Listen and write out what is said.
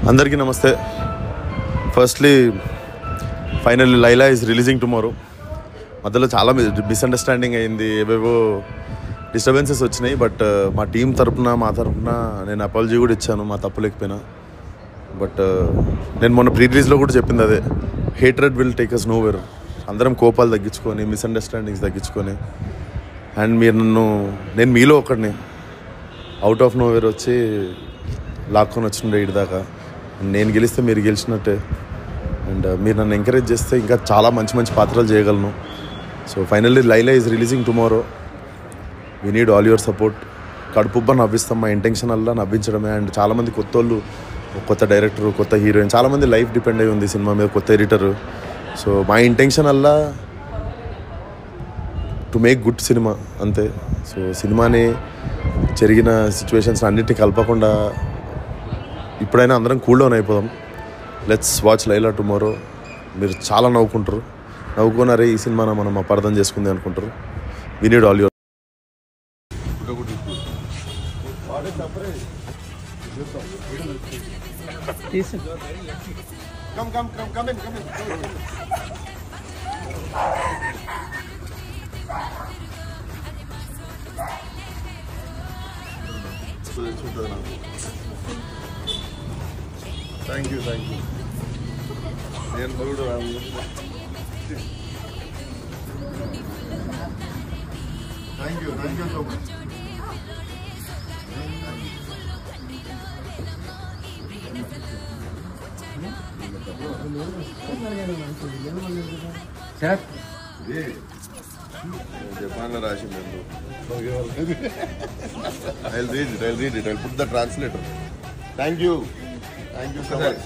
అందరికీ నమస్తే. Firstly finally Laila is releasing tomorrow. మధ్యలో చాలా మిస్అండర్స్టాండింగ్ అయింది, ఏవేవో డిస్టర్బెన్సెస్ వచ్చినాయి. బట్ మా టీం తరపున మా తరపున నేను అపాలజీ కూడా ఇచ్చాను, మా తప్పు లేకపోయినా. బట్ నేను మొన్న ప్రీ రిలీజ్లో కూడా చెప్పింది అదే, hatred will take us nowhere. అందరం కోపాలు తగ్గించుకొని, మిస్అండర్స్టాండింగ్స్ తగ్గించుకొని, అండ్ మీరు నేను మీలో ఒకడిని అవుట్ ఆఫ్ నోవేర్ వచ్చి లాక్కొని వచ్చిండే ఇటు దాకా. నేను గెలిస్తే మీరు గెలిచినట్టే. అండ్ మీరు నన్ను ఎంకరేజ్ చేస్తే ఇంకా చాలా మంచి మంచి పాత్రలు చేయగలను. So finally Laila is releasing tomorrow. We need all your support. కడుపుబ్బ నవ్విస్తాం, మా ఇంటెన్షన్ అలా నవ్వించడమే. అండ్ చాలామంది కొత్త వాళ్ళు, కొత్త డైరెక్టరు, కొత్త హీరోయిన్, చాలామంది లైఫ్ డిపెండ్ అయి ఉంది సినిమా మీద, కొత్త ఎడిటరు. సో మా ఇంటెన్షన్ అలా టు మేక్ గుడ్ సినిమా అంతే. సో సినిమాని జరిగిన సిచ్యువేషన్స్ అన్నిటిని కలపకుండా ఇప్పుడైనా అందరం కూల్ డౌన్ అయిపోదాం. Let's watch Laila tomorrow. మీరు చాలా నవ్వుకున్నారే ఈ సినిమాను మనం అపార్థం చేసుకుంది అనుకుంటారు. We need all your. Thank you నేను చూడు. Thank you so much. Sir జపాన్లో రాసింది. I'll read it. I'll put the translator. Thank you so much.